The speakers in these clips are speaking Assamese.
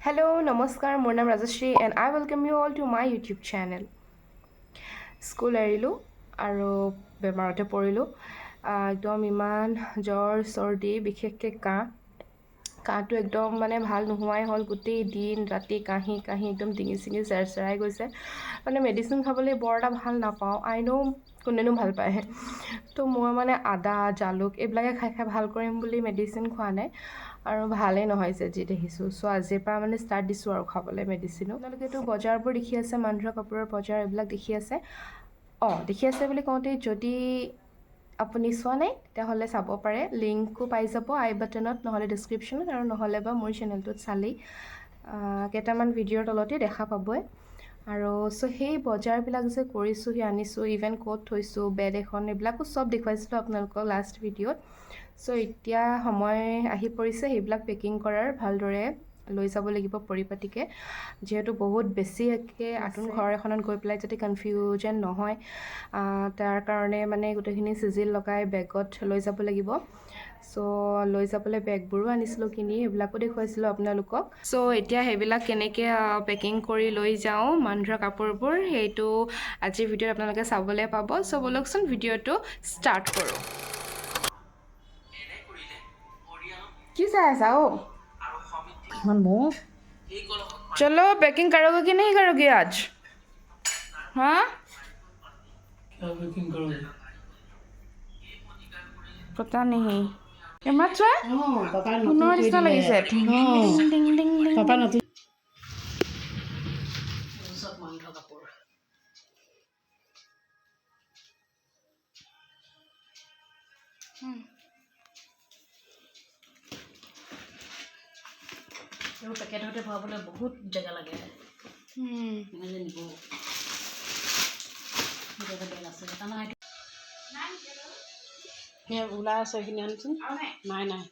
Hello, Namaskar, মোৰ নাম Rajashree and I welcome you all to my YouTube channel. School এৰিলোঁ আৰু বেমাৰতে পৰিলোঁ। একদম ইমান জ্বৰ চৰ্দি বিশেষকৈ কাহটো একদম মানে ভাল নোহোৱাই হ'ল। গোটেই দিন ৰাতি কাহি একদম ডিঙি চিঙি চেৰচেৰাই গৈছে। মানে মেডিচিন খাবলৈ বৰ এটা ভাল নাপাওঁ। আই ন' কোনেনো ভাল পায়। তো মই মানে আদা জালুক এইবিলাকে খাই ভাল কৰিম বুলি মেডিচিন খোৱা নাই আৰু ভালেই নহৈছে যি দেখিছোঁ। চ' আজিৰ পৰা মানে ষ্টাৰ্ট দিছোঁ আৰু খাবলৈ মেডিচিনো। আপোনালোকেতো বজাৰবোৰ দেখি আছে, মানুহৰ কাপোৰৰ বজাৰ এইবিলাক দেখি আছে। দেখি আছে বুলি কওঁতে যদি আপুনি চোৱা নাই তেতিয়াহ'লে চাব পাৰে। লিংকো পাই যাব আই বাটনত, নহ'লে ডিছক্ৰিপশ্যনত, আৰু নহ'লে বা মোৰ চেনেলটোত চালেই কেইটামান ভিডিঅ'ৰ তলতে দেখা পাবই। আৰু চ' সেই বজাৰবিলাক যে কৰিছোঁ, সেই আনিছোঁ, ইভেন ক'ত থৈছোঁ, বেড এখন, এইবিলাকো চব দেখুৱাইছিলোঁ আপোনালোকক লাষ্ট ভিডিঅ'ত। চ' এতিয়া সময় আহি পৰিছে সেইবিলাক পেকিং কৰাৰ। ভালদৰে লৈ যাব লাগিব পৰিপাটিকৈ, যিহেতু বহুত বেছিকৈ নতুন ঘৰ এখনত গৈ পেলাই যাতে কনফিউজন নহয়, তাৰ কাৰণে মানে গোটেইখিনি চিজিল লগাই বেগত লৈ যাব লাগিব। চ' লৈ যাবলৈ বেগবোৰো আনিছিলোঁ কিনি, সেইবিলাকো দেখুৱাইছিলোঁ আপোনালোকক। চ' এতিয়া সেইবিলাক কেনেকৈ পেকিং কৰি লৈ যাওঁ মানুহৰ কাপোৰবোৰ, সেইটো আজিৰ ভিডিঅ'ত আপোনালোকে চাবলৈ পাব। চ' ব'লকচোন ভিডিঅ'টো ষ্টাৰ্ট কৰোঁ। কি চাই আছা चलो पैकिंग करोगे कि नहीं करोगे आज? हाँ, क्या पैकिंग करोगे? पता नहीं। मात्र पापा पुনৰ নিচিনা লাগিছে। টিং টিং টিং টিং। पापा नतुन सब मांग कापोर यो पैकेट होते भराबले बहुत जगह लगे इने निबो जगह बेला से तना हे उला আছে কিনে আনছুন নাই নাই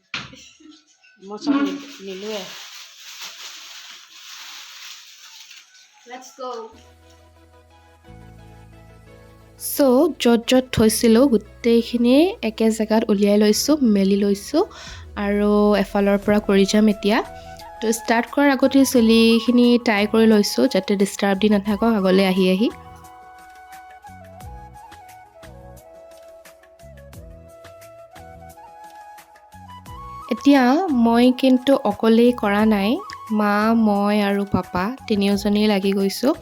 মই সব নিলুৱে Let's go. চ' য'ত থৈছিলোঁ গোটেইখিনি একে জেগাত উলিয়াই লৈছোঁ, মেলি লৈছোঁ, আৰু এফালৰ পৰা কৰি যাম এতিয়া। তো ষ্টাৰ্ট কৰাৰ আগতে চুলিখিনি টাই কৰি লৈছোঁ যাতে ডিষ্টাৰ্ব দি নাথাকক আগলৈ আহি। এতিয়া মই কিন্তু অকলেই কৰা নাই, মা, মই আৰু পাপা তিনিওজনেই লাগি গৈছোঁ।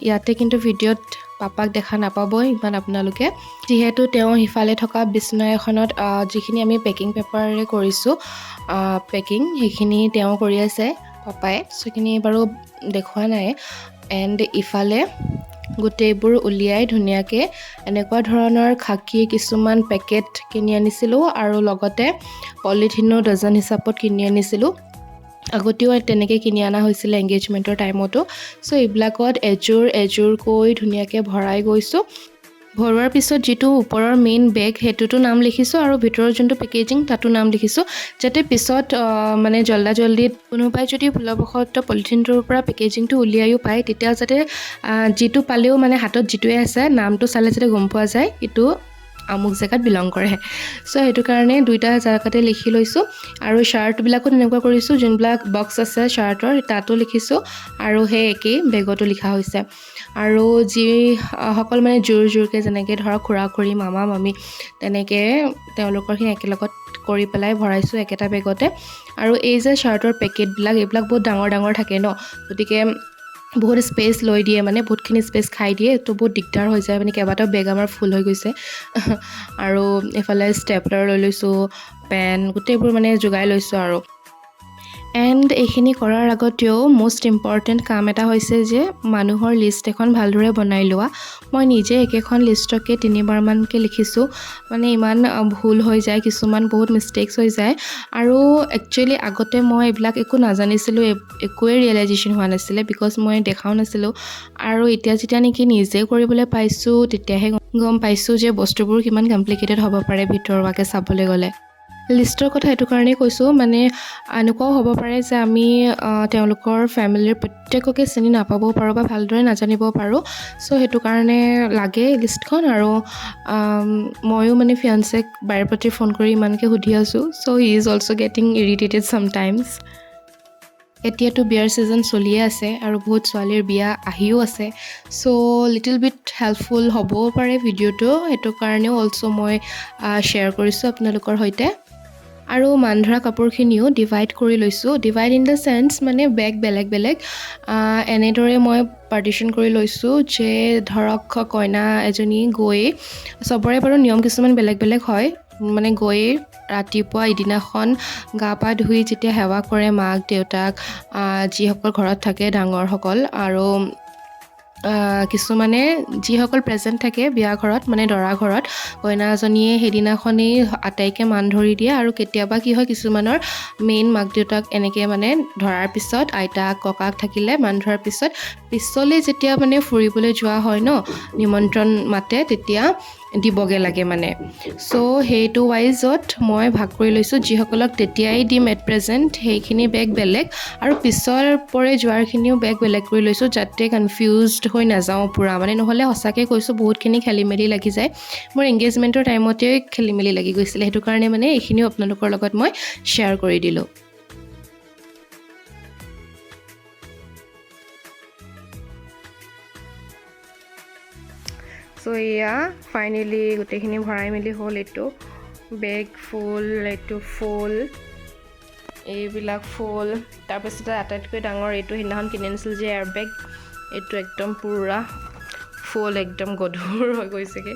ইয়াতে কিন্তু ভিডিঅ'ত পাপাক দেখা নাপাবই ইমান আপোনালোকে, যিহেতু তেওঁ সিফালে থকা বিচনা এখনত যিখিনি আমি পেকিং পেপাৰেৰে কৰিছোঁ পেকিং, সেইখিনি তেওঁ কৰি আছে পাপাই। সেইখিনি বাৰু দেখুওৱা নাই। এণ্ড ইফালে গোটেইবোৰ উলিয়াই ধুনীয়াকৈ এনেকুৱা ধৰণৰ খাকী কিছুমান পেকেট কিনি আনিছিলোঁ, আৰু লগতে পলিথিনো ডজন হিচাপত কিনি আনিছিলোঁ। আগতেও তেনেকৈ কিনি অনা হৈছিলে এংগেজমেণ্টৰ টাইমতো। চ' এইবিলাকত এযোৰকৈ ধুনীয়াকৈ ভৰাই গৈছোঁ। ভৰোৱাৰ পিছত যিটো ওপৰৰ মেইন বেগ সেইটোতো নাম লিখিছোঁ, আৰু ভিতৰৰ যোনটো পেকেজিং তাতো নাম লিখিছোঁ, যাতে পিছত মানে জল্দিত কোনোবাই যদি ভুলবশতঃ পলিথিনটোৰ পৰা পেকেজিংটো উলিয়াইও পায়, তেতিয়া যাতে যিটো পালেও মানে হাতত যিটোৱে আছে নামটো চালে যাতে গম পোৱা যায় এইটো আমুক জেগাত বিলং কৰে। চ' সেইটো কাৰণে দুইটা জেগাতে লিখি লৈছোঁ। আৰু শ্বাৰ্টবিলাকো তেনেকুৱা কৰিছোঁ, যোনবিলাক বক্স আছে শ্বাৰ্টৰ তাতো লিখিছোঁ, আৰু সেই একেই বেগতো লিখা হৈছে। আৰু যিসকল মানে জোৰকৈ যেনেকৈ ধৰক খুৰা-খুৰী, মামা মামী, তেনেকৈ তেওঁলোকৰখিনি একেলগত কৰি পেলাই ভৰাইছোঁ একেটা বেগতে। আৰু এই যে শ্বাৰ্টৰ পেকেটবিলাক এইবিলাক বহুত ডাঙৰ থাকে ন, গতিকে বহুত স্পেচ লৈ দিয়ে, মানে বহুতখিনি স্পেচ খাই দিয়ে, তো বহুত দিগদাৰ হৈ যায়। মানে কেইবাটাও বেগ আমাৰ ফুল হৈ গৈছে। আৰু এইফালে ষ্টেপলাৰ লৈ লৈছোঁ, পেন, গোটেইবোৰ মানে যোগাই লৈছোঁ আৰু। এণ্ড এইখিনি কৰাৰ আগতেও মষ্ট ইম্পৰ্টেণ্ট কাম এটা হৈছে যে মানুহৰ লিষ্ট এখন ভালদৰে বনাই লোৱা। মই নিজে একেখন লিষ্টকে 3বাৰমানকৈ লিখিছোঁ, মানে ইমান ভুল হৈ যায়, কিছুমান বহুত মিষ্টেক্স হৈ যায়। আৰু একচুৱেলি আগতে মই এইবিলাক একো নাজানিছিলোঁ, একোৱে ৰিয়েলাইজেশ্যন হোৱা নাছিলে, বিকজ মই দেখাও নাছিলোঁ। আৰু এতিয়া যেতিয়া নেকি নিজে কৰিবলৈ পাইছোঁ তেতিয়াহে গম পাইছোঁ যে বস্তুবোৰ কিমান কমপ্লিকেটেড হ'ব পাৰে ভিতৰুৱাকৈ চাবলৈ গ'লে। লিষ্টৰ কথা এইটো কাৰণেই কৈছোঁ, মানে এনেকুৱাও হ'ব পাৰে যে আমি তেওঁলোকৰ ফেমিলিৰ প্ৰত্যেককে চিনি নাপাবও পাৰোঁ বা ভালদৰে নাজানিবও পাৰোঁ। চ' সেইটো কাৰণে লাগে লিষ্টখন। আৰু ময়ো মানে ফিয়ান্সেক বাৰে প্ৰতি ফোন কৰি ইমানকৈ সুধি আছোঁ। So' he is also' getting irritated sometimes. এতিয়াতো বিয়াৰ ছিজন চলিয়ে আছে আৰু বহুত ছোৱালীৰ বিয়া আহিও আছে চ' লিটিল বিট হেল্পফুল হ'বও পাৰে ভিডিঅ'টো সেইটো কাৰণেও অলছ' মই শ্বেয়াৰ কৰিছোঁ আপোনালোকৰ সৈতে আৰু মান ধৰা কাপোৰখিনিও ডিভাইড কৰি লৈছোঁ ডিভাইড ইন দ্য চেন্স মানে বেগ বেলেগ বেলেগ এনেদৰে মই পাৰ্টিশ্যন কৰি লৈছোঁ যে ধৰক কইনা এজনী গৈ চবৰে বাৰু নিয়ম কিছুমান বেলেগ বেলেগ হয় মানে গৈ ৰাতিপুৱা ইদিনাখন গা পা ধুই যেতিয়া সেৱা কৰে মাক দেউতাক যিসকল ঘৰত থাকে ডাঙৰসকল আৰু কিছুমানে যিসকল প্ৰেজেণ্ট থাকে বিয়া ঘৰত মানে দৰা ঘৰত কইনাজনীয়ে সেইদিনাখনেই আটাইকে মান ধৰি দিয়ে আৰু কেতিয়াবা কি হয় কিছুমানৰ মেইন মাক দেউতাক এনেকৈ মানে ধৰাৰ পিছত আইতাক ককাক থাকিলে মান ধৰাৰ পিছত পিছলৈ যেতিয়া মানে ফুৰিবলৈ যোৱা হয় ন নিমন্ত্ৰণ মাতে তেতিয়া দিবগৈ লাগে মানে চ' সেইটো ৱাইজত মই ভাগ কৰি লৈছোঁ যিসকলক তেতিয়াই দিম এট প্ৰেজেণ্ট সেইখিনি বেগ বেলেগ আৰু পিছৰ পৰে যোৱাৰখিনিও বেগ বেলেগ কৰি লৈছোঁ যাতে কনফিউজড হৈ নাযাওঁ পূৰা মানে নহ'লে সঁচাকৈ কৈছোঁ বহুতখিনি খেলি মেলি লাগি যায় মোৰ এংগেজমেণ্টৰ টাইমতেই খেলি মেলি লাগি গৈছিলে সেইটো কাৰণে মানে এইখিনিও আপোনালোকৰ লগত মই শ্বেয়াৰ কৰি দিলোঁ চ' এয়া ফাইনেলি গোটেইখিনি ভৰাই মেলি হ'ল এইটো বেগ ফুল এইটো ফুল এইবিলাক ফুল তাৰপিছতে আটাইতকৈ ডাঙৰ এইটো সেইদিনাখন কিনি আনিছিলোঁ যে এয়াৰ বেগ এইটো একদম পূৰা ফুল একদম গধুৰ হৈ গৈছেগৈ